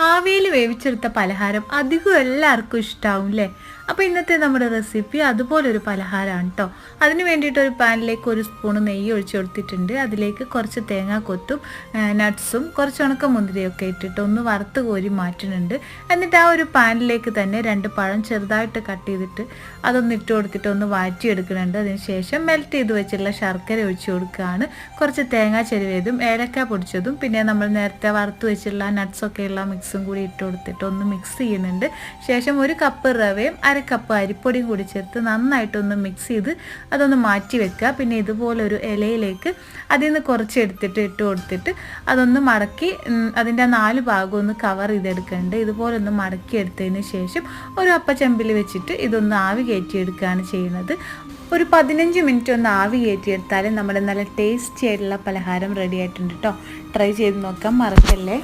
ആവിയിൽ വേവിച്ചെടുത്ത പലഹാരം അധികം എല്ലാവർക്കും ഇഷ്ടാവും അല്ലേ? അപ്പോൾ ഇന്നത്തെ നമ്മുടെ റെസിപ്പി അതുപോലൊരു പലഹാരമാണ് കേട്ടോ. അതിന് വേണ്ടിയിട്ട് ഒരു പാനിലേക്ക് 1 സ്പൂൺ നെയ്യ് ഒഴിച്ചു കൊടുത്തിട്ടുണ്ട്. അതിലേക്ക് കുറച്ച് തേങ്ങാക്കൊത്തും നട്ട്സും കുറച്ച് ഉണക്കമുന്തിരിയൊക്കെ ഇട്ടിട്ട് ഒന്ന് വറുത്ത് കോരി മാറ്റുന്നുണ്ട്. എന്നിട്ട് ആ ഒരു പാനിലേക്ക് തന്നെ 2 പഴം ചെറുതായിട്ട് കട്ട് ചെയ്തിട്ട് അതൊന്ന് ഇട്ട് കൊടുത്തിട്ട് ഒന്ന് വാറ്റിയെടുക്കുന്നുണ്ട്. അതിനുശേഷം മെൽറ്റ് ചെയ്ത് വെച്ചിട്ടുള്ള ശർക്കര ഒഴിച്ചു കൊടുക്കുകയാണ്. കുറച്ച് തേങ്ങ ചെരുവേതും ഏലക്ക പൊടിച്ചതും പിന്നെ നമ്മൾ നേരത്തെ വറുത്ത് വെച്ചിട്ടുള്ള നട്ട്സൊക്കെയുള്ള മിക്സും കൂടി ഇട്ട് കൊടുത്തിട്ട് ഒന്ന് മിക്സ് ചെയ്യുന്നുണ്ട്. ശേഷം 1 കപ്പ് റവയും 1/2 കപ്പ് അരിപ്പൊടിയും കൂടി ചേർത്ത് നന്നായിട്ടൊന്ന് മിക്സ് ചെയ്ത് അതൊന്ന് മാറ്റി വെക്കുക. പിന്നെ ഇതുപോലൊരു ഇലയിലേക്ക് അതിൽ നിന്ന് കുറച്ച് എടുത്തിട്ട് ഇട്ട് കൊടുത്തിട്ട് അതൊന്ന് മടക്കി അതിൻ്റെ 4 ഭാഗം ഒന്ന് കവർ ചെയ്തെടുക്കുന്നുണ്ട്. ഇതുപോലെ ഒന്ന് മടക്കി എടുത്തതിന് ശേഷം ഒരു അപ്പച്ചെമ്പിൽ വെച്ചിട്ട് ഇതൊന്ന് ആവി കയറ്റിയെടുക്കുകയാണ് ചെയ്യുന്നത്. ഒരു 15 മിനിറ്റ് ഒന്ന് ആവി കയറ്റിയെടുത്താൽ നമ്മുടെ നല്ല ടേസ്റ്റി ആയിട്ടുള്ള പലഹാരം റെഡി ആയിട്ടുണ്ട് കേട്ടോ. ട്രൈ ചെയ്ത് നോക്കാൻ മറക്കല്ലേ.